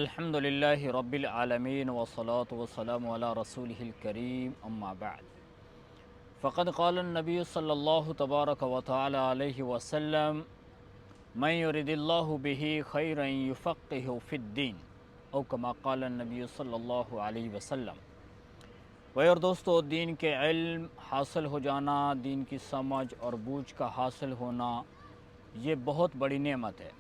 الحمد للہ رب العالمین والصلاة والسلام علی رسولہ الکریم اما بعد فقد قال النبی صلی اللہ تبارک و تعالی علیہ وسلم من یرد اللہ بہ خیرا یفقہہ فی الدین او کما قال النبی صلی اللہ علیہ وسلم۔ اور دوستو، دین کے علم حاصل ہو جانا، دین کی سمجھ اور بوجھ کا حاصل ہونا، یہ بہت بڑی نعمت ہے۔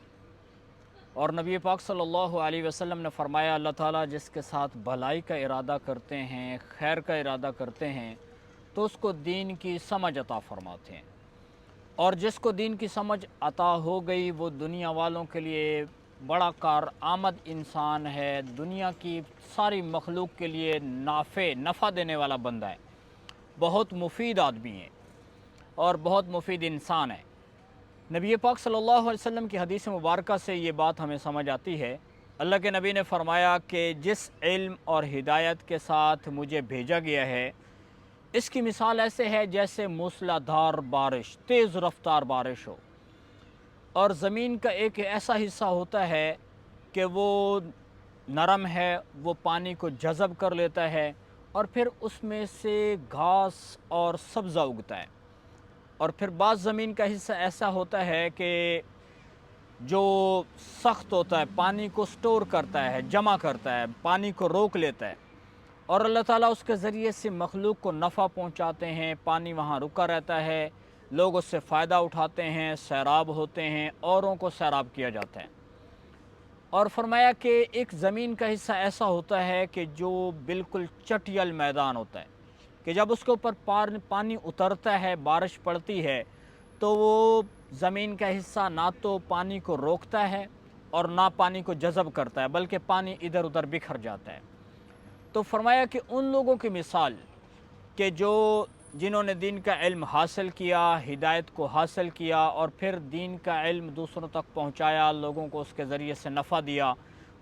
اور نبی پاک صلی اللہ علیہ وسلم نے فرمایا، اللہ تعالیٰ جس کے ساتھ بھلائی کا ارادہ کرتے ہیں، خیر کا ارادہ کرتے ہیں، تو اس کو دین کی سمجھ عطا فرماتے ہیں، اور جس کو دین کی سمجھ عطا ہو گئی وہ دنیا والوں کے لیے بڑا کارآمد انسان ہے، دنیا کی ساری مخلوق کے لیے نفع دینے والا بندہ ہے، بہت مفید آدمی ہے اور بہت مفید انسان ہے۔ نبی پاک صلی اللہ علیہ وسلم کی حدیث مبارکہ سے یہ بات ہمیں سمجھ آتی ہے۔ اللہ کے نبی نے فرمایا کہ جس علم اور ہدایت کے ساتھ مجھے بھیجا گیا ہے، اس کی مثال ایسے ہے جیسے موسلا دھار بارش، تیز رفتار بارش ہو، اور زمین کا ایک ایسا حصہ ہوتا ہے کہ وہ نرم ہے، وہ پانی کو جذب کر لیتا ہے اور پھر اس میں سے گھاس اور سبزہ اگتا ہے، اور پھر بعض زمین کا حصہ ایسا ہوتا ہے کہ جو سخت ہوتا ہے، پانی کو سٹور کرتا ہے، جمع کرتا ہے، پانی کو روک لیتا ہے، اور اللہ تعالیٰ اس کے ذریعے سے مخلوق کو نفع پہنچاتے ہیں، پانی وہاں رکا رہتا ہے، لوگ اس سے فائدہ اٹھاتے ہیں، سیراب ہوتے ہیں، اوروں کو سیراب کیا جاتا ہے۔ اور فرمایا کہ ایک زمین کا حصہ ایسا ہوتا ہے کہ جو بالکل چٹیل میدان ہوتا ہے، کہ جب اس کے اوپر پانی اترتا ہے، بارش پڑتی ہے، تو وہ زمین کا حصہ نہ تو پانی کو روکتا ہے اور نہ پانی کو جذب کرتا ہے، بلکہ پانی ادھر ادھر بکھر جاتا ہے۔ تو فرمایا کہ ان لوگوں کی مثال کہ جنہوں نے دین کا علم حاصل کیا، ہدایت کو حاصل کیا، اور پھر دین کا علم دوسروں تک پہنچایا، لوگوں کو اس کے ذریعے سے نفع دیا،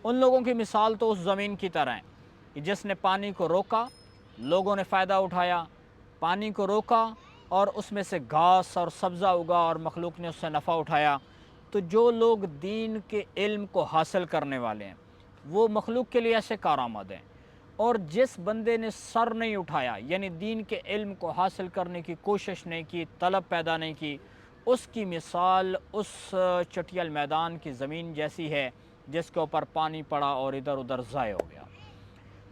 ان لوگوں کی مثال تو اس زمین کی طرح ہے کہ جس نے پانی کو روکا، لوگوں نے فائدہ اٹھایا، پانی کو روکا اور اس میں سے گھاس اور سبزہ اگا اور مخلوق نے اس سے نفع اٹھایا۔ تو جو لوگ دین کے علم کو حاصل کرنے والے ہیں، وہ مخلوق کے لیے ایسے کارآمد ہیں، اور جس بندے نے سر نہیں اٹھایا، یعنی دین کے علم کو حاصل کرنے کی کوشش نہیں کی، طلب پیدا نہیں کی، اس کی مثال اس چٹیل میدان کی زمین جیسی ہے جس کے اوپر پانی پڑا اور ادھر ادھر ضائع ہو گیا۔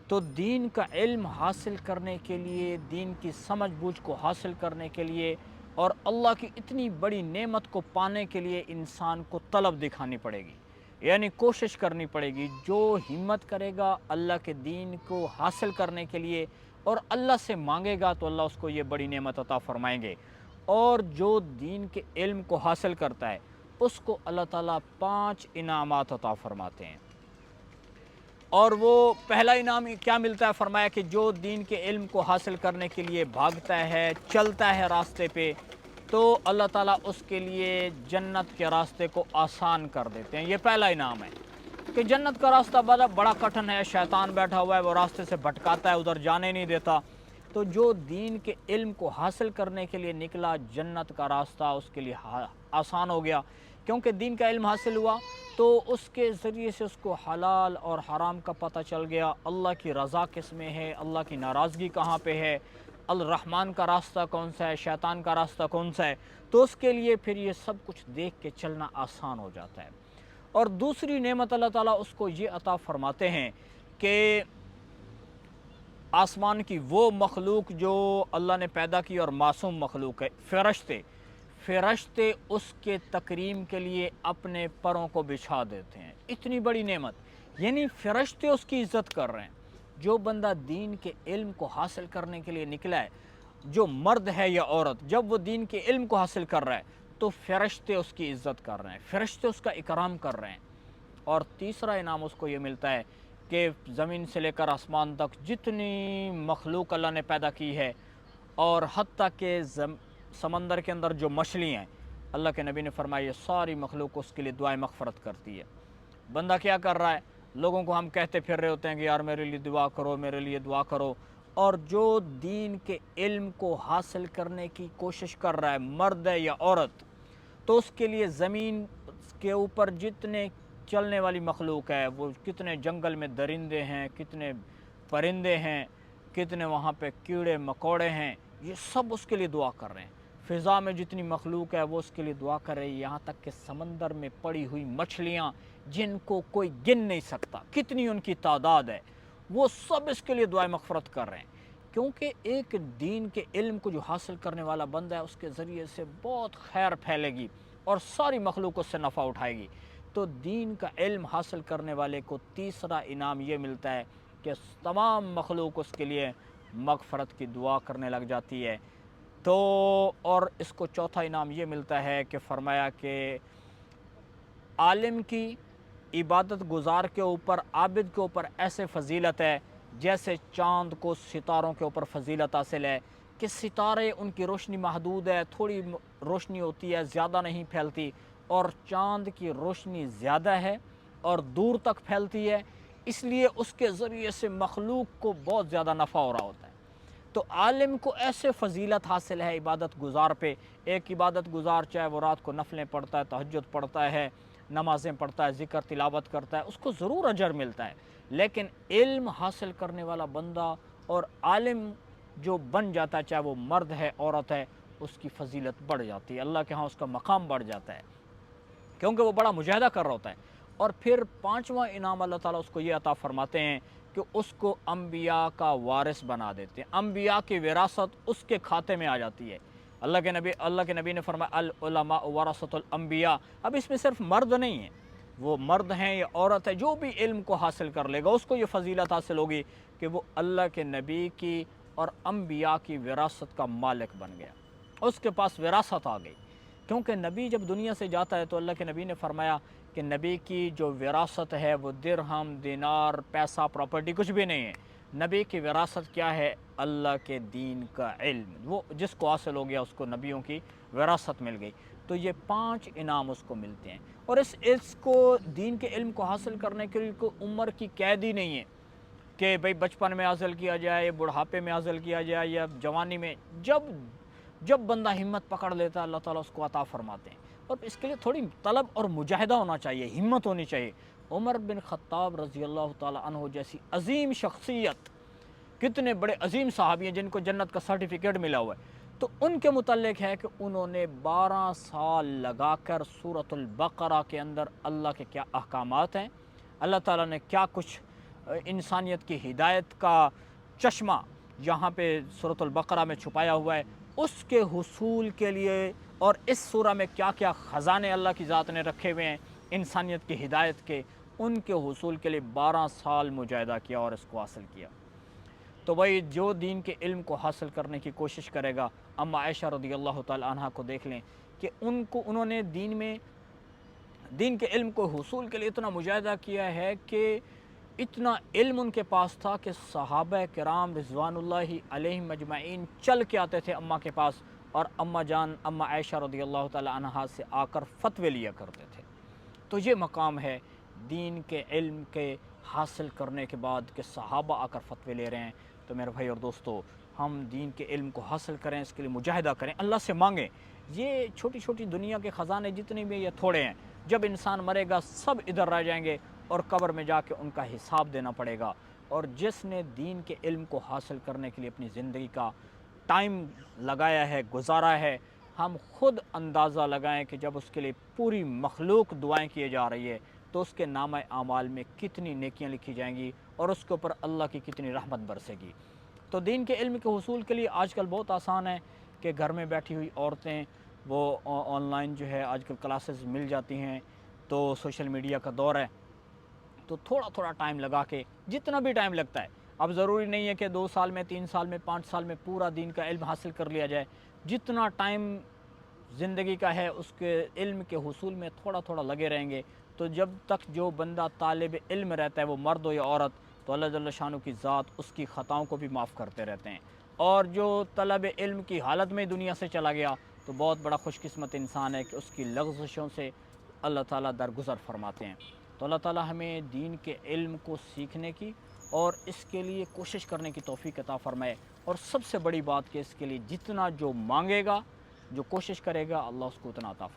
تو دین کا علم حاصل کرنے کے لیے، دین کی سمجھ بوجھ کو حاصل کرنے کے لیے، اور اللہ کی اتنی بڑی نعمت کو پانے کے لیے انسان کو طلب دکھانی پڑے گی، یعنی کوشش کرنی پڑے گی۔ جو ہمت کرے گا اللہ کے دین کو حاصل کرنے کے لیے اور اللہ سے مانگے گا تو اللہ اس کو یہ بڑی نعمت عطا فرمائیں گے۔ اور جو دین کے علم کو حاصل کرتا ہے اس کو اللہ تعالیٰ 5 انعامات عطا فرماتے ہیں، اور وہ پہلا انعام کیا ملتا ہے؟ فرمایا کہ جو دین کے علم کو حاصل کرنے کے لیے بھاگتا ہے، چلتا ہے راستے پہ، تو اللہ تعالیٰ اس کے لیے جنت کے راستے کو آسان کر دیتے ہیں۔ یہ پہلا انعام ہے کہ جنت کا راستہ بڑا کٹھن ہے، شیطان بیٹھا ہوا ہے، وہ راستے سے بھٹکاتا ہے، ادھر جانے نہیں دیتا۔ تو جو دین کے علم کو حاصل کرنے کے لیے نکلا، جنت کا راستہ اس کے لیے آسان ہو گیا، کیونکہ دین کا علم حاصل ہوا تو اس کے ذریعے سے اس کو حلال اور حرام کا پتہ چل گیا، اللہ کی رضا کس میں ہے، اللہ کی ناراضگی کہاں پہ ہے، الرحمن کا راستہ کون سا ہے، شیطان کا راستہ کون سا ہے، تو اس کے لیے پھر یہ سب کچھ دیکھ کے چلنا آسان ہو جاتا ہے۔ اور دوسری نعمت اللہ تعالیٰ اس کو یہ عطا فرماتے ہیں کہ آسمان کی وہ مخلوق جو اللہ نے پیدا کی اور معصوم مخلوق ہے، فرشتے اس کے تکریم کے لیے اپنے پروں کو بچھا دیتے ہیں۔ اتنی بڑی نعمت، یعنی فرشتے اس کی عزت کر رہے ہیں۔ جو بندہ دین کے علم کو حاصل کرنے کے لیے نکلا ہے، جو مرد ہے یا عورت، جب وہ دین کے علم کو حاصل کر رہا ہے تو فرشتے اس کی عزت کر رہے ہیں، فرشتے اس کا اکرام کر رہے ہیں۔ اور تیسرا انعام اس کو یہ ملتا ہے کہ زمین سے لے کر آسمان تک جتنی مخلوق اللہ نے پیدا کی ہے، اور حتیٰ کہ سمندر کے اندر جو مچھلی ہیں، اللہ کے نبی نے فرمایا یہ ساری مخلوق اس کے لیے دعائیں مغفرت کرتی ہے۔ بندہ کیا کر رہا ہے؟ لوگوں کو ہم کہتے پھر رہے ہوتے ہیں کہ یار میرے لیے دعا کرو، میرے لیے دعا کرو، اور جو دین کے علم کو حاصل کرنے کی کوشش کر رہا ہے، مرد ہے یا عورت، تو اس کے لیے زمین کے اوپر جتنے چلنے والی مخلوق ہے، وہ کتنے جنگل میں درندے ہیں، کتنے پرندے ہیں، کتنے وہاں پہ کیڑے مکوڑے ہیں، یہ سب اس کے لیے دعا کر رہے ہیں۔ فضا میں جتنی مخلوق ہے وہ اس کے لیے دعا کر رہی ہے، یہاں تک کہ سمندر میں پڑی ہوئی مچھلیاں جن کو کوئی گن نہیں سکتا، کتنی ان کی تعداد ہے، وہ سب اس کے لیے دعائیں مغفرت کر رہے ہیں۔ کیونکہ ایک دین کے علم کو جو حاصل کرنے والا بندہ ہے، اس کے ذریعے سے بہت خیر پھیلے گی اور ساری مخلوق اس سے نفع اٹھائے گی۔ تو دین کا علم حاصل کرنے والے کو تیسرا انعام یہ ملتا ہے کہ تمام مخلوق اس کے لیے مغفرت کی دعا کرنے لگ جاتی ہے۔ تو اور اس کو چوتھا انعام یہ ملتا ہے کہ فرمایا کہ عالم کی عبادت گزار کے اوپر، عابد کے اوپر ایسے فضیلت ہے جیسے چاند کو ستاروں کے اوپر فضیلت حاصل ہے، کہ ستارے ان کی روشنی محدود ہے، تھوڑی روشنی ہوتی ہے، زیادہ نہیں پھیلتی، اور چاند کی روشنی زیادہ ہے اور دور تک پھیلتی ہے، اس لیے اس کے ذریعے سے مخلوق کو بہت زیادہ نفع ہو رہا ہوتا ہے۔ تو عالم کو ایسے فضیلت حاصل ہے عبادت گزار پہ۔ ایک عبادت گزار چاہے وہ رات کو نفلیں پڑھتا ہے، تہجد پڑھتا ہے، نمازیں پڑھتا ہے، ذکر تلاوت کرتا ہے، اس کو ضرور اجر ملتا ہے، لیکن علم حاصل کرنے والا بندہ اور عالم جو بن جاتا ہے، چاہے وہ مرد ہے عورت ہے، اس کی فضیلت بڑھ جاتی ہے، اللہ کے ہاں اس کا مقام بڑھ جاتا ہے، کیونکہ وہ بڑا مجاہدہ کر رہا ہوتا ہے۔ اور پھر پانچواں انعام اللہ تعالیٰ اس کو یہ عطا فرماتے ہیں کہ اس کو انبیاء کا وارث بنا دیتے ہیں، انبیاء کی وراثت اس کے کھاتے میں آ جاتی ہے۔ اللہ کے نبی نے فرمایا العلماء ورثۃ الانبیاء۔ اب اس میں صرف مرد نہیں ہیں، وہ مرد ہیں یا عورت ہے، جو بھی علم کو حاصل کر لے گا اس کو یہ فضیلت حاصل ہوگی کہ وہ اللہ کے نبی کی اور انبیاء کی وراثت کا مالک بن گیا، اس کے پاس وراثت آ گئی۔ کیونکہ نبی جب دنیا سے جاتا ہے تو اللہ کے نبی نے فرمایا کہ نبی کی جو وراثت ہے وہ درہم، دینار، پیسہ، پراپرٹی کچھ بھی نہیں ہے۔ نبی کی وراثت کیا ہے؟ اللہ کے دین کا علم، وہ جس کو حاصل ہو گیا اس کو نبیوں کی وراثت مل گئی۔ تو یہ 5 انعام اس کو ملتے ہیں، اور اس کو دین کے علم کو حاصل کرنے کے لیے کوئی عمر کی قید ہی نہیں ہے کہ بھئی بچپن میں حاصل کیا جائے، بڑھاپے میں حاصل کیا جائے یا جوانی میں، جب بندہ ہمت پکڑ لیتا ہے اللہ تعالیٰ اس کو عطا فرماتے ہیں۔ اور اس کے لیے تھوڑی طلب اور مجاہدہ ہونا چاہیے، ہمت ہونی چاہیے۔ عمر بن خطاب رضی اللہ تعالیٰ عنہ جیسی عظیم شخصیت، کتنے بڑے عظیم صحابی ہیں جن کو جنت کا سرٹیفکیٹ ملا ہوا ہے، تو ان کے متعلق ہے کہ انہوں نے 12 سال لگا کر سورۃ البقرہ کے اندر اللہ کے کیا احکامات ہیں، اللہ تعالیٰ نے کیا کچھ انسانیت کی ہدایت کا چشمہ یہاں پہ سورۃ البقرہ میں چھپایا ہوا ہے، اس کے حصول کے لیے، اور اس سورہ میں کیا کیا خزانے اللہ کی ذات نے رکھے ہوئے ہیں انسانیت کی ہدایت کے، ان کے حصول کے لیے 12 سال مجاہدہ کیا اور اس کو حاصل کیا۔ تو بھائی جو دین کے علم کو حاصل کرنے کی کوشش کرے گا، اما عائشہ رضی اللہ تعالی عنہ کو دیکھ لیں کہ انہوں نے دین کے علم کو حصول کے لیے اتنا مجاہدہ کیا ہے کہ اتنا علم ان کے پاس تھا کہ صحابہ کرام رضوان اللہ علیہم اجمعین چل کے آتے تھے اماں کے پاس، اور اماں عائشہ رضی اللہ تعالی عنہ سے آ کر فتوے لیا کرتے تھے۔ تو یہ مقام ہے دین کے علم کے حاصل کرنے کے بعد کہ صحابہ آ کر فتوے لے رہے ہیں۔ تو میرے بھائی اور دوستو، ہم دین کے علم کو حاصل کریں، اس کے لیے مجاہدہ کریں، اللہ سے مانگیں۔ یہ چھوٹی چھوٹی دنیا کے خزانے جتنے بھی یہ تھوڑے ہیں، جب انسان مرے گا سب ادھر رہ جائیں گے اور قبر میں جا کے ان کا حساب دینا پڑے گا۔ اور جس نے دین کے علم کو حاصل کرنے کے لیے اپنی زندگی کا ٹائم لگایا ہے، گزارا ہے، ہم خود اندازہ لگائیں کہ جب اس کے لیے پوری مخلوق دعائیں کیے جا رہی ہے تو اس کے نامہ اعمال میں کتنی نیکیاں لکھی جائیں گی اور اس کے اوپر اللہ کی کتنی رحمت برسے گی۔ تو دین کے علم کے حصول کے لیے آج کل بہت آسان ہے کہ گھر میں بیٹھی ہوئی عورتیں وہ آن لائن جو ہے آج کل کلاسز مل جاتی ہیں، تو سوشل میڈیا کا دور ہے، تو تھوڑا تھوڑا ٹائم لگا کے، جتنا بھی ٹائم لگتا ہے، اب ضروری نہیں ہے کہ 2 سال میں، 3 سال میں، 5 سال میں پورا دین کا علم حاصل کر لیا جائے، جتنا ٹائم زندگی کا ہے اس کے علم کے حصول میں تھوڑا تھوڑا لگے رہیں گے، تو جب تک جو بندہ طالب علم رہتا ہے وہ مرد ہو یا عورت، تو اللہ جل شانہ کی ذات اس کی خطاؤں کو بھی معاف کرتے رہتے ہیں۔ اور جو طلب علم کی حالت میں دنیا سے چلا گیا تو بہت بڑا خوش قسمت انسان ہے کہ اس کی لغزشوں سے اللہ تعالیٰ درگزر فرماتے ہیں۔ تو اللہ تعالیٰ ہمیں دین کے علم کو سیکھنے کی اور اس کے لیے کوشش کرنے کی توفیق عطا فرمائے، اور سب سے بڑی بات کہ اس کے لیے جتنا جو مانگے گا، جو کوشش کرے گا، اللہ اس کو اتنا عطا فرمائے۔